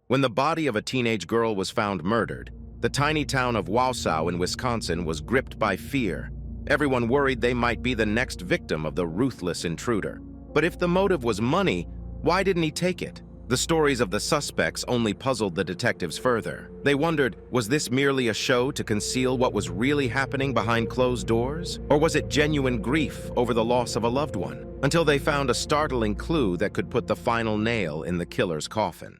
When the body of a teenage girl was found murdered, the tiny town of Wausau in Wisconsin was gripped by fear. Everyone worried they might be the next victim of the ruthless intruder. But if the motive was money, why didn't he take it? The stories of the suspects only puzzled the detectives further. They wondered, was this merely a show to conceal what was really happening behind closed doors? Or was it genuine grief over the loss of a loved one? Until they found a startling clue that could put the final nail in the killer's coffin.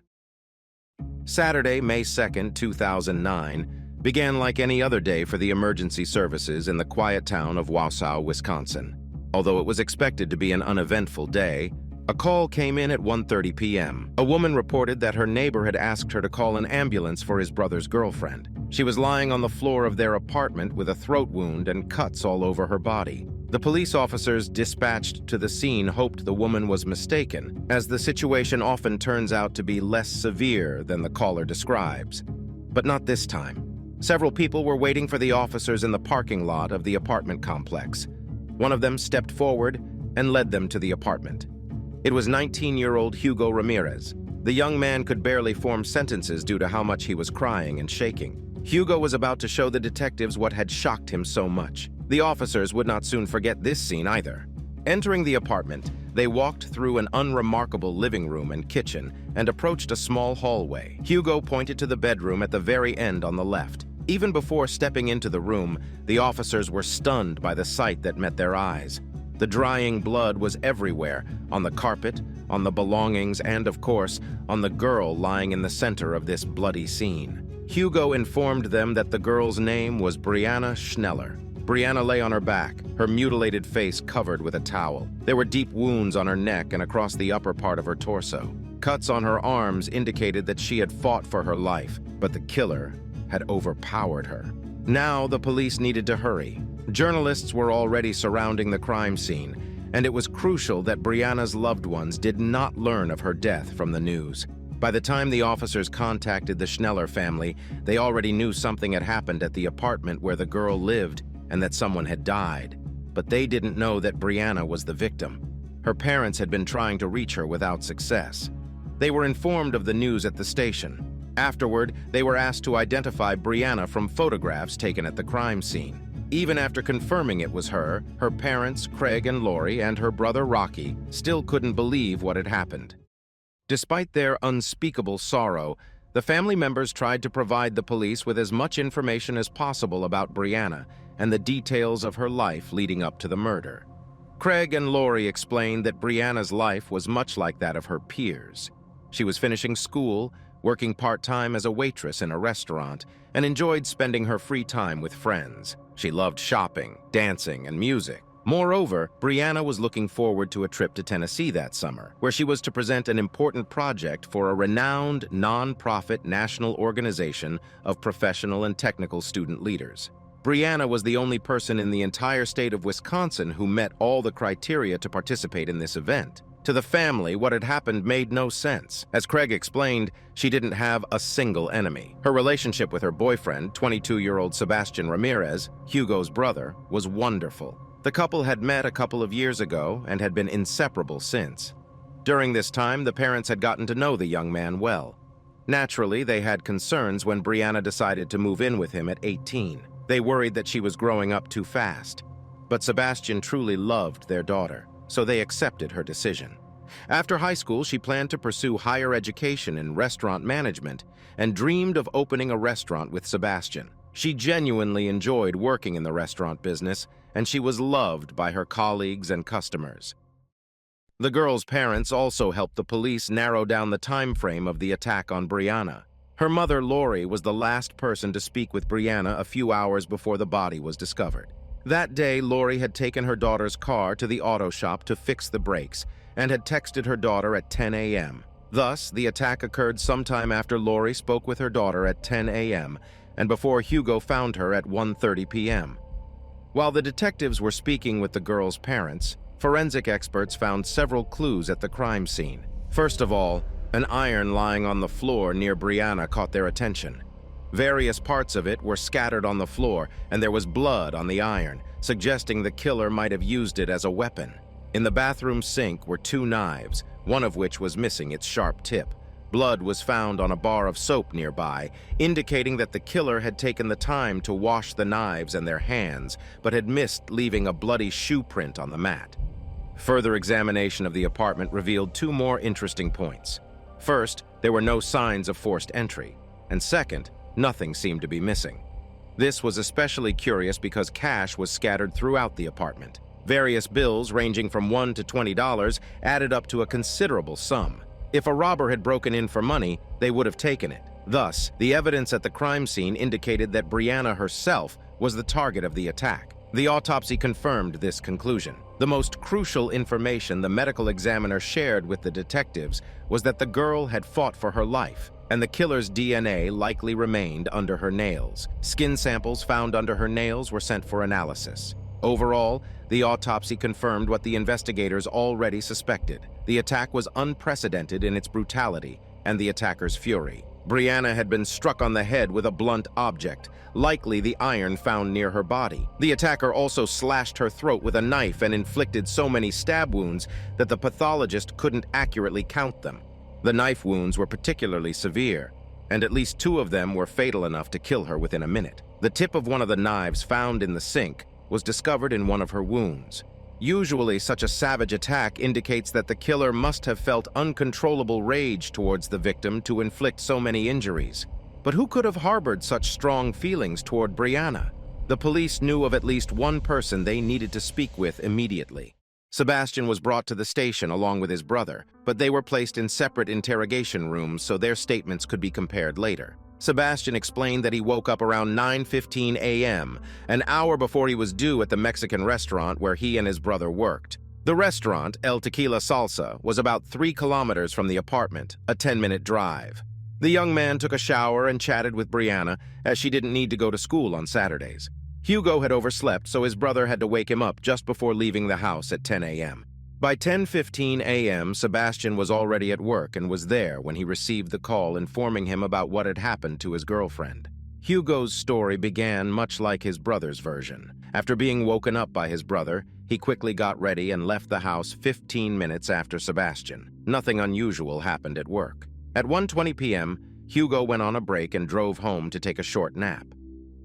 Saturday, May 2nd, 2009, began like any other day for the emergency services in the quiet town of Wausau, Wisconsin. Although it was expected to be an uneventful day, a call came in at 1:30 p.m. A woman reported that her neighbor had asked her to call an ambulance for his brother's girlfriend. She was lying on the floor of their apartment with a throat wound and cuts all over her body. The police officers dispatched to the scene hoped the woman was mistaken, as the situation often turns out to be less severe than the caller describes. But not this time. Several people were waiting for the officers in the parking lot of the apartment complex. One of them stepped forward and led them to the apartment. It was 19-year-old Hugo Ramirez. The young man could barely form sentences due to how much he was crying and shaking. Hugo was about to show the detectives what had shocked him so much. The officers would not soon forget this scene either. Entering the apartment, they walked through an unremarkable living room and kitchen and approached a small hallway. Hugo pointed to the bedroom at the very end on the left. Even before stepping into the room, the officers were stunned by the sight that met their eyes. The drying blood was everywhere, on the carpet, on the belongings, and of course, on the girl lying in the center of this bloody scene. Hugo informed them that the girl's name was Brianna Schneller. Brianna lay on her back, her mutilated face covered with a towel. There were deep wounds on her neck and across the upper part of her torso. Cuts on her arms indicated that she had fought for her life, but the killer had overpowered her. Now the police needed to hurry. Journalists were already surrounding the crime scene, and it was crucial that Brianna's loved ones did not learn of her death from the news. By the time the officers contacted the Schneller family, they already knew something had happened at the apartment where the girl lived and that someone had died. But they didn't know that Brianna was the victim. Her parents had been trying to reach her without success. They were informed of the news at the station. Afterward, they were asked to identify Brianna from photographs taken at the crime scene. Even after confirming it was her parents, Craig and Lori, and her brother Rocky, still couldn't believe what had happened. Despite their unspeakable sorrow, the family members tried to provide the police with as much information as possible about Brianna and the details of her life leading up to the murder. Craig and Lori explained that Brianna's life was much like that of her peers. She was finishing school, working part-time as a waitress in a restaurant, and enjoyed spending her free time with friends. She loved shopping, dancing, and music. Moreover, Brianna was looking forward to a trip to Tennessee that summer, where she was to present an important project for a renowned non-profit national organization of professional and technical student leaders. Brianna was the only person in the entire state of Wisconsin who met all the criteria to participate in this event. To the family, what had happened made no sense. As Craig explained, she didn't have a single enemy. Her relationship with her boyfriend, 22-year-old Sebastian Ramirez, Hugo's brother, was wonderful. The couple had met a couple of years ago and had been inseparable since. During this time, the parents had gotten to know the young man well. Naturally, they had concerns when Brianna decided to move in with him at 18. They worried that she was growing up too fast. But Sebastian truly loved their daughter, so they accepted her decision. After high school, she planned to pursue higher education in restaurant management and dreamed of opening a restaurant with Sebastian. She genuinely enjoyed working in the restaurant business, and she was loved by her colleagues and customers. The girl's parents also helped the police narrow down the time frame of the attack on Brianna. Her mother, Lori, was the last person to speak with Brianna a few hours before the body was discovered. That day, Lori had taken her daughter's car to the auto shop to fix the brakes and had texted her daughter at 10 a.m. Thus, the attack occurred sometime after Lori spoke with her daughter at 10 a.m. and before Hugo found her at 1:30 p.m. While the detectives were speaking with the girl's parents, forensic experts found several clues at the crime scene. First of all, an iron lying on the floor near Brianna caught their attention. Various parts of it were scattered on the floor, and there was blood on the iron, suggesting the killer might have used it as a weapon. In the bathroom sink were two knives, one of which was missing its sharp tip. Blood was found on a bar of soap nearby, indicating that the killer had taken the time to wash the knives and their hands, but had missed leaving a bloody shoe print on the mat. Further examination of the apartment revealed two more interesting points. First, there were no signs of forced entry, and second, nothing seemed to be missing. This was especially curious because cash was scattered throughout the apartment. Various bills ranging from $1 to $20 added up to a considerable sum. If a robber had broken in for money, they would have taken it. Thus, the evidence at the crime scene indicated that Brianna herself was the target of the attack. The autopsy confirmed this conclusion. The most crucial information the medical examiner shared with the detectives was that the girl had fought for her life, and the killer's DNA likely remained under her nails. Skin samples found under her nails were sent for analysis. Overall, the autopsy confirmed what the investigators already suspected. The attack was unprecedented in its brutality and the attacker's fury. Brianna had been struck on the head with a blunt object, likely the iron found near her body. The attacker also slashed her throat with a knife and inflicted so many stab wounds that the pathologist couldn't accurately count them. The knife wounds were particularly severe, and at least 2 of them were fatal enough to kill her within a minute. The tip of one of the knives found in the sink was discovered in one of her wounds. Usually, such a savage attack indicates that the killer must have felt uncontrollable rage towards the victim to inflict so many injuries. But who could have harbored such strong feelings toward Brianna? The police knew of at least one person they needed to speak with immediately. Sebastian was brought to the station along with his brother, but they were placed in separate interrogation rooms so their statements could be compared later. Sebastian explained that he woke up around 9:15 a.m., an hour before he was due at the Mexican restaurant where he and his brother worked. The restaurant, El Tequila Salsa, was about 3 kilometers from the apartment, a 10-minute drive. The young man took a shower and chatted with Brianna, as she didn't need to go to school on Saturdays. Hugo had overslept, so his brother had to wake him up just before leaving the house at 10 a.m. By 10:15 a.m., Sebastian was already at work and was there when he received the call informing him about what had happened to his girlfriend. Hugo's story began much like his brother's version. After being woken up by his brother, he quickly got ready and left the house 15 minutes after Sebastian. Nothing unusual happened at work. At 1:20 p.m., Hugo went on a break and drove home to take a short nap.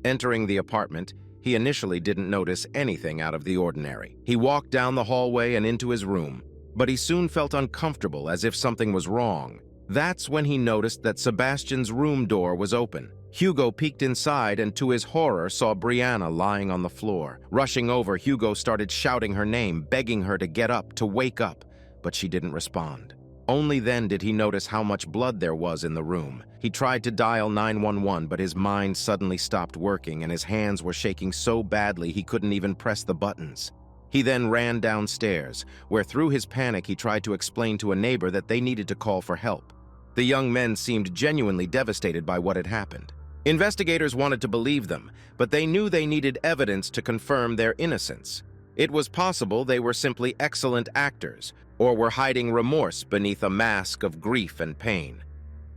Entering the apartment, he initially didn't notice anything out of the ordinary. He walked down the hallway and into his room, but he soon felt uncomfortable as if something was wrong. That's when he noticed that Sebastian's room door was open. Hugo peeked inside and to his horror saw Brianna lying on the floor. Rushing over, Hugo started shouting her name, begging her to get up, to wake up, but she didn't respond. Only then did he notice how much blood there was in the room. He tried to dial 911, but his mind suddenly stopped working and his hands were shaking so badly he couldn't even press the buttons. He then ran downstairs, where through his panic he tried to explain to a neighbor that they needed to call for help. The young men seemed genuinely devastated by what had happened. Investigators wanted to believe them, but they knew they needed evidence to confirm their innocence. It was possible they were simply excellent actors, or were hiding remorse beneath a mask of grief and pain.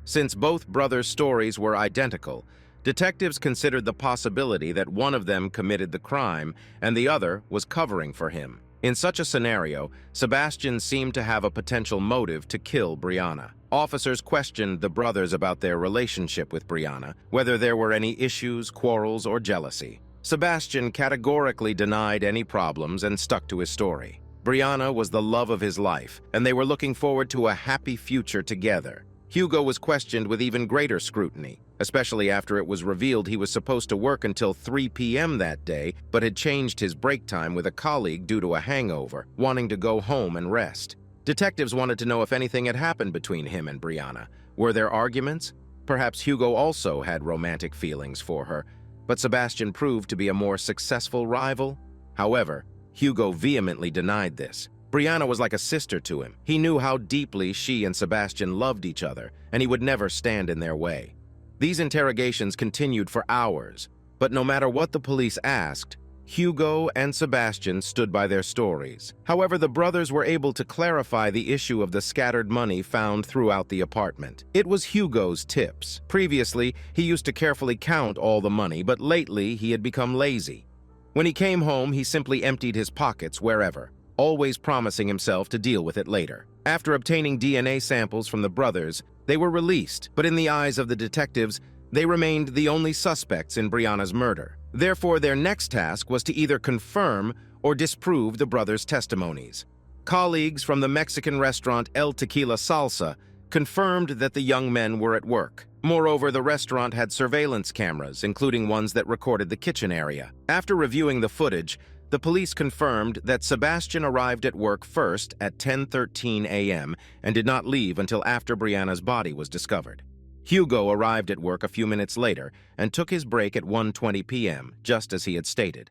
Since both brothers' stories were identical, detectives considered the possibility that one of them committed the crime and the other was covering for him. In such a scenario, Sebastian seemed to have a potential motive to kill Brianna. Officers questioned the brothers about their relationship with Brianna, whether there were any issues, quarrels, or jealousy. Sebastian categorically denied any problems and stuck to his story. Brianna was the love of his life, and they were looking forward to a happy future together. Hugo was questioned with even greater scrutiny, especially after it was revealed he was supposed to work until 3 p.m. that day, but had changed his break time with a colleague due to a hangover, wanting to go home and rest. Detectives wanted to know if anything had happened between him and Brianna. Were there arguments? Perhaps Hugo also had romantic feelings for her, but Sebastian proved to be a more successful rival. However, Hugo vehemently denied this. Brianna was like a sister to him. He knew how deeply she and Sebastian loved each other, and he would never stand in their way. These interrogations continued for hours, but no matter what the police asked, Hugo and Sebastian stood by their stories. However, the brothers were able to clarify the issue of the scattered money found throughout the apartment. It was Hugo's tips. Previously, he used to carefully count all the money, but lately he had become lazy. When he came home, he simply emptied his pockets wherever, always promising himself to deal with it later. After obtaining DNA samples from the brothers, They were released, but in the eyes of the detectives, they remained the only suspects in Brianna's murder. Therefore, their next task was to either confirm or disprove the brothers' testimonies. Colleagues from the Mexican restaurant El Tequila Salsa confirmed that the young men were at work. Moreover, the restaurant had surveillance cameras, including ones that recorded the kitchen area. After reviewing the footage, the police confirmed that Sebastian arrived at work first at 10:13 a.m. and did not leave until after Brianna's body was discovered. Hugo arrived at work a few minutes later and took his break at 1:20 p.m., just as he had stated.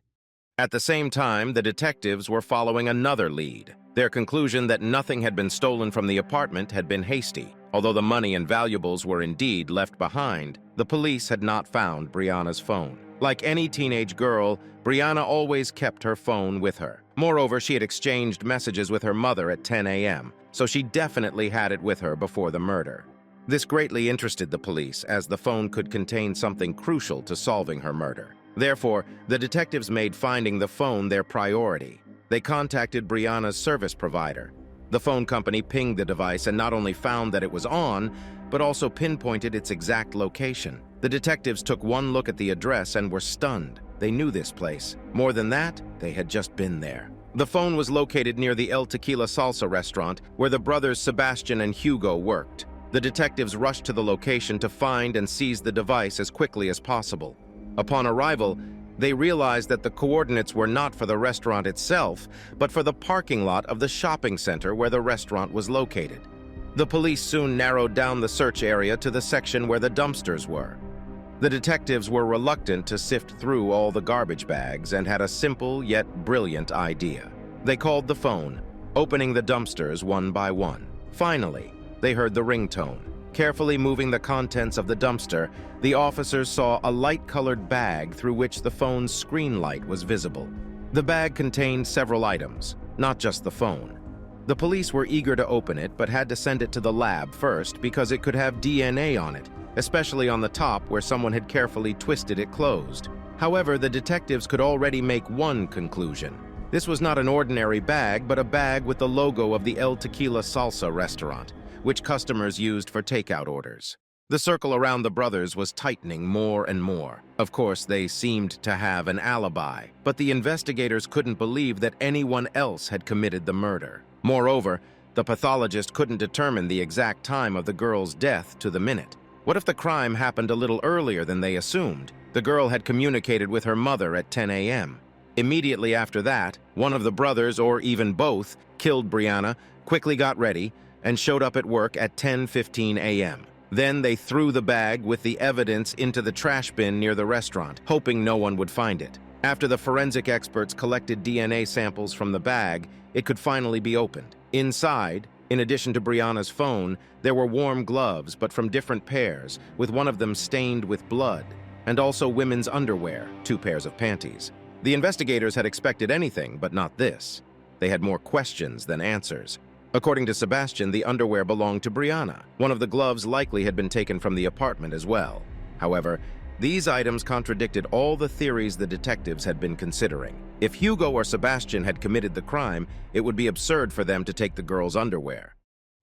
At the same time, the detectives were following another lead. Their conclusion that nothing had been stolen from the apartment had been hasty. Although the money and valuables were indeed left behind, the police had not found Brianna's phone. Like any teenage girl, Brianna always kept her phone with her. Moreover, she had exchanged messages with her mother at 10 a.m., so she definitely had it with her before the murder. This greatly interested the police, as the phone could contain something crucial to solving her murder. Therefore, the detectives made finding the phone their priority. They contacted Brianna's service provider. The phone company pinged the device and not only found that it was on, but also pinpointed its exact location. The detectives took one look at the address and were stunned. They knew this place. More than that, they had just been there. The phone was located near the El Tequila Salsa restaurant, where the brothers Sebastian and Hugo worked. The detectives rushed to the location to find and seize the device as quickly as possible. Upon arrival, they realized that the coordinates were not for the restaurant itself, but for the parking lot of the shopping center where the restaurant was located. The police soon narrowed down the search area to the section where the dumpsters were. The detectives were reluctant to sift through all the garbage bags and had a simple yet brilliant idea. They called the phone, opening the dumpsters one by one. Finally, they heard the ringtone. Carefully moving the contents of the dumpster, the officers saw a light-colored bag through which the phone's screen light was visible. The bag contained several items, not just the phone. The police were eager to open it, but had to send it to the lab first because it could have DNA on it, especially on the top where someone had carefully twisted it closed. However, the detectives could already make one conclusion. This was not an ordinary bag, but a bag with the logo of the El Tequila Salsa restaurant, which customers used for takeout orders. The circle around the brothers was tightening more and more. Of course, they seemed to have an alibi, but the investigators couldn't believe that anyone else had committed the murder. Moreover, the pathologist couldn't determine the exact time of the girl's death to the minute. What if the crime happened a little earlier than they assumed? The girl had communicated with her mother at 10 a.m. Immediately after that, one of the brothers, or even both, killed Brianna, quickly got ready, and showed up at work at 10:15 a.m. Then they threw the bag with the evidence into the trash bin near the restaurant, hoping no one would find it. After the forensic experts collected DNA samples from the bag, it could finally be opened. Inside, in addition to Brianna's phone, there were warm gloves, but from different pairs, with one of them stained with blood, and also women's underwear, 2 pairs of panties. The investigators had expected anything, but not this. They had more questions than answers. According to Sebastian, the underwear belonged to Brianna. One of the gloves likely had been taken from the apartment as well. However, these items contradicted all the theories the detectives had been considering. If Hugo or Sebastian had committed the crime, it would be absurd for them to take the girl's underwear.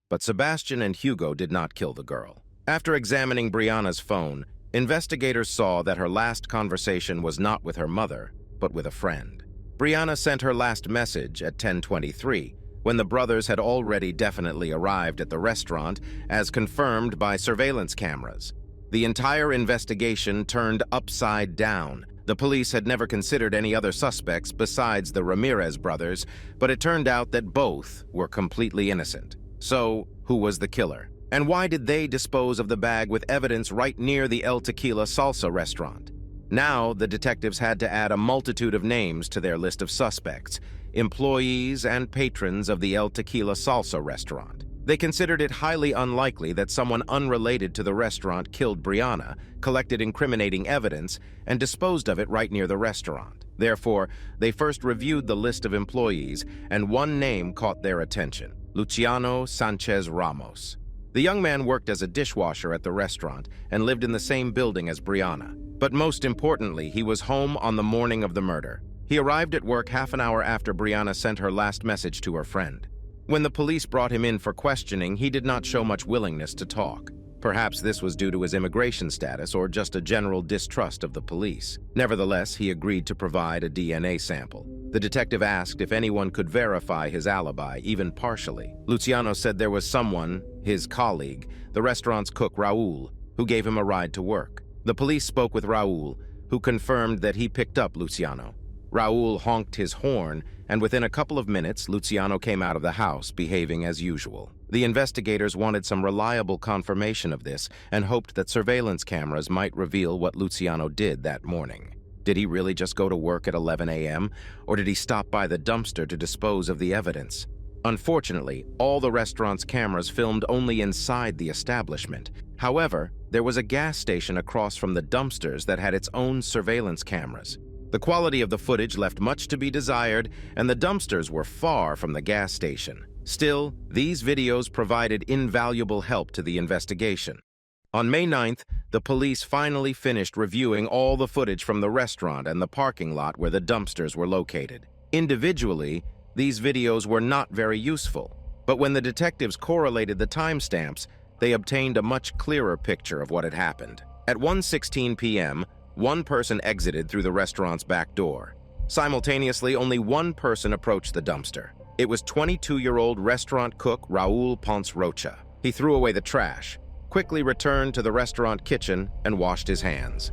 But Sebastian and Hugo did not kill the girl. After examining Brianna's phone, investigators saw that her last conversation was not with her mother, but with a friend. Brianna sent her last message at 10:23, when the brothers had already definitely arrived at the restaurant, as confirmed by surveillance cameras. The entire investigation turned upside down. The police had never considered any other suspects besides the Ramirez brothers, but it turned out that both were completely innocent. So, who was the killer? And why did they dispose of the bag with evidence right near the El Tequila Salsa restaurant? Now, the detectives had to add a multitude of names to their list of suspects, employees and patrons of the El Tequila Salsa restaurant. They considered it highly unlikely that someone unrelated to the restaurant killed Brianna, collected incriminating evidence, and disposed of it right near the restaurant. Therefore, they first reviewed the list of employees, and one name caught their attention: Luciano Sanchez Ramos. The young man worked as a dishwasher at the restaurant and lived in the same building as Brianna. But most importantly, he was home on the morning of the murder. He arrived at work half an hour after Brianna sent her last message to her friend. When the police brought him in for questioning, he did not show much willingness to talk. Perhaps this was due to his immigration status or just a general distrust of the police. Nevertheless, he agreed to provide a DNA sample. The detective asked if anyone could verify his alibi, even partially. Luciano said there was someone, his colleague, the restaurant's cook Raul, who gave him a ride to work. The police spoke with Raul, who confirmed that he picked up Luciano. Raul honked his horn, and within a couple of minutes, Luciano came out of the house, behaving as usual. The investigators wanted some reliable confirmation of this and hoped that surveillance cameras might reveal what Luciano did that morning. Did he really just go to work at 11 a.m., or did he stop by the dumpster to dispose of the evidence? Unfortunately, all the restaurant's cameras filmed only inside the establishment. However, there was a gas station across from the dumpsters that had its own surveillance cameras. The quality of the footage left much to be desired, and the dumpsters were far from the gas station. Still, these videos provided invaluable help to the investigation. On May 9th, the police finally finished reviewing all the footage from the restaurant and the parking lot where the dumpsters were located. Individually, these videos were not very useful, but when the detectives correlated the timestamps, they obtained a much clearer picture of what had happened. At 1:16 p.m., one person exited through the restaurant's back door. Simultaneously, only one person approached the dumpster. It was 22-year-old restaurant cook Raul Ponce Rocha. He threw away the trash, quickly returned to the restaurant kitchen, and washed his hands.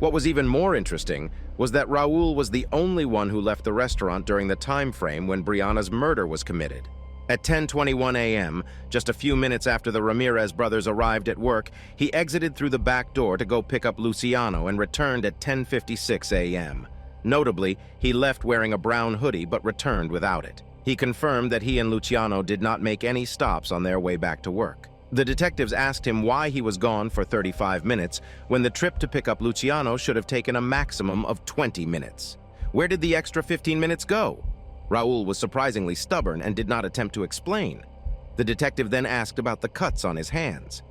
What was even more interesting was that Raul was the only one who left the restaurant during the time frame when Brianna's murder was committed. At 10:21 a.m., just a few minutes after the Ramirez brothers arrived at work, he exited through the back door to go pick up Luciano and returned at 10:56 a.m. Notably, he left wearing a brown hoodie but returned without it. He confirmed that he and Luciano did not make any stops on their way back to work. The detectives asked him why he was gone for 35 minutes when the trip to pick up Luciano should have taken a maximum of 20 minutes. Where did the extra 15 minutes go? Raul was surprisingly stubborn and did not attempt to explain. The detective then asked about the cuts on his hands.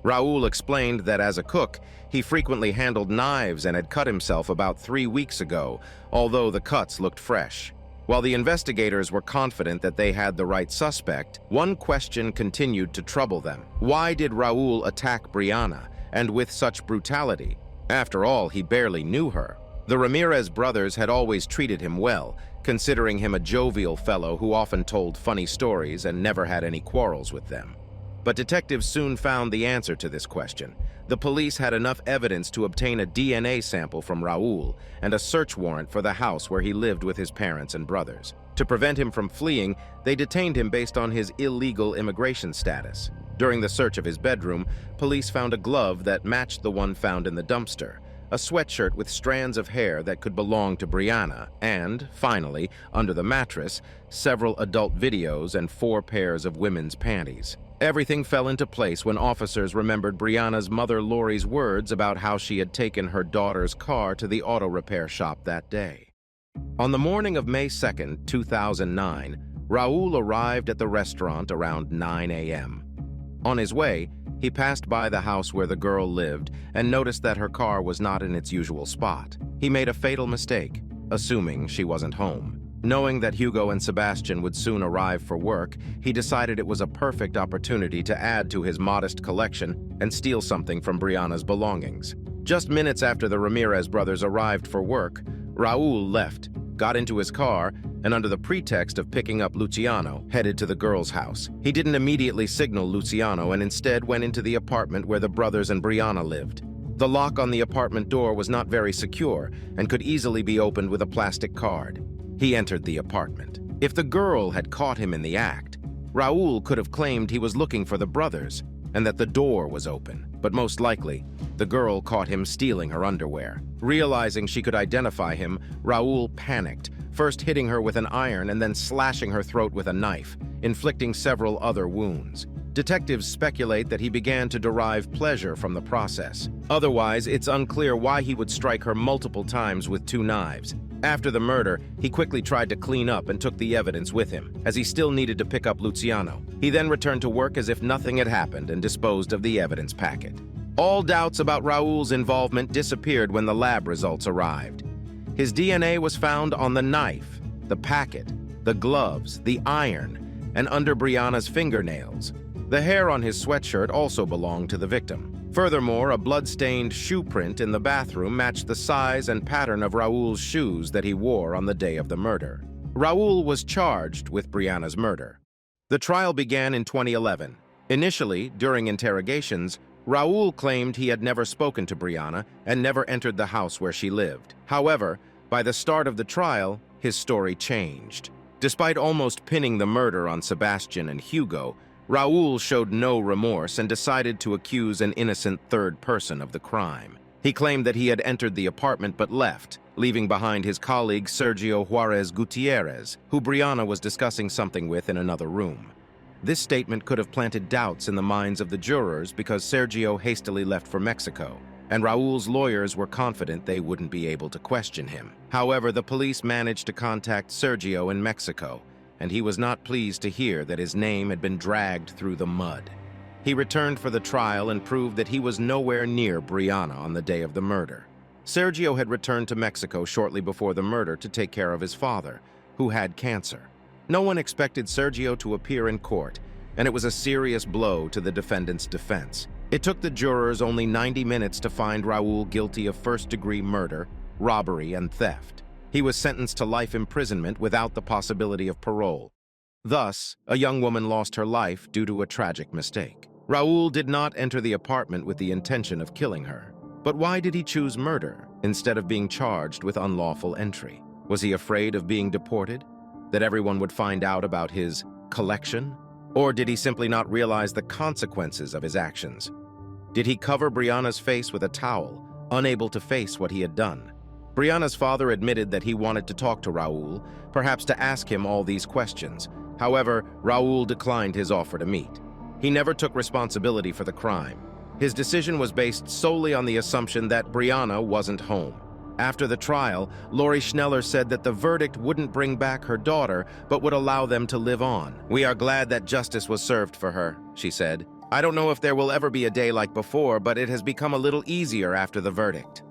Raul explained that as a cook, he frequently handled knives and had cut himself about 3 weeks ago, although the cuts looked fresh. While the investigators were confident that they had the right suspect, one question continued to trouble them. Why did Raul attack Brianna, and with such brutality? After all, he barely knew her. The Ramirez brothers had always treated him well, considering him a jovial fellow who often told funny stories and never had any quarrels with them. But detectives soon found the answer to this question. The police had enough evidence to obtain a DNA sample from Raul and a search warrant for the house where he lived with his parents and brothers. To prevent him from fleeing, they detained him based on his illegal immigration status. During the search of his bedroom, police found a glove that matched the one found in the dumpster, a sweatshirt with strands of hair that could belong to Brianna, and, finally, under the mattress, several adult videos and 4 pairs of women's panties. Everything fell into place when officers remembered Brianna's mother Lori's words about how she had taken her daughter's car to the auto repair shop that day. On the morning of May 2, 2009, Raul arrived at the restaurant around 9 a.m. On his way, he passed by the house where the girl lived and noticed that her car was not in its usual spot. He made a fatal mistake, assuming she wasn't home. Knowing that Hugo and Sebastian would soon arrive for work, he decided it was a perfect opportunity to add to his modest collection and steal something from Brianna's belongings. Just minutes after the Ramirez brothers arrived for work, Raul left, got into his car, and under the pretext of picking up Luciano, headed to the girl's house. He didn't immediately signal Luciano and instead went into the apartment where the brothers and Brianna lived. The lock on the apartment door was not very secure and could easily be opened with a plastic card. He entered the apartment. If the girl had caught him in the act, Raul could have claimed he was looking for the brothers and that the door was open. But most likely, the girl caught him stealing her underwear. Realizing she could identify him, Raul panicked, first hitting her with an iron and then slashing her throat with a knife, inflicting several other wounds. Detectives speculate that he began to derive pleasure from the process. Otherwise, it's unclear why he would strike her multiple times with 2 knives. After the murder, he quickly tried to clean up and took the evidence with him, as he still needed to pick up Luciano. He then returned to work as if nothing had happened and disposed of the evidence packet. All doubts about Raul's involvement disappeared when the lab results arrived. His DNA was found on the knife, the packet, the gloves, the iron, and under Brianna's fingernails. The hair on his sweatshirt also belonged to the victim. Furthermore, a blood-stained shoe print in the bathroom matched the size and pattern of Raul's shoes that he wore on the day of the murder. Raul was charged with Brianna's murder. The trial began in 2011. Initially, during interrogations, Raul claimed he had never spoken to Brianna and never entered the house where she lived. However, by the start of the trial, his story changed. Despite almost pinning the murder on Sebastian and Hugo, Raul showed no remorse and decided to accuse an innocent third person of the crime. He claimed that he had entered the apartment but left, leaving behind his colleague Sergio Juarez Gutierrez, who Brianna was discussing something with in another room. This statement could have planted doubts in the minds of the jurors because Sergio hastily left for Mexico, and Raul's lawyers were confident they wouldn't be able to question him. However, the police managed to contact Sergio in Mexico, and he was not pleased to hear that his name had been dragged through the mud. He returned for the trial and proved that he was nowhere near Brianna on the day of the murder. Sergio had returned to Mexico shortly before the murder to take care of his father, who had cancer. No one expected Sergio to appear in court, and it was a serious blow to the defendant's defense. It took the jurors only 90 minutes to find Raul guilty of first-degree murder, robbery, and theft. He was sentenced to life imprisonment without the possibility of parole. Thus, a young woman lost her life due to a tragic mistake. Raul did not enter the apartment with the intention of killing her. But why did he choose murder instead of being charged with unlawful entry? Was he afraid of being deported? That everyone would find out about his collection? Or did he simply not realize the consequences of his actions? Did he cover Brianna's face with a towel, unable to face what he had done? Brianna's father admitted that he wanted to talk to Raul, perhaps to ask him all these questions. However, Raul declined his offer to meet. He never took responsibility for the crime. His decision was based solely on the assumption that Brianna wasn't home. After the trial, Lori Schneller said that the verdict wouldn't bring back her daughter, but would allow them to live on. "We are glad that justice was served for her," she said. "I don't know if there will ever be a day like before, but it has become a little easier after the verdict."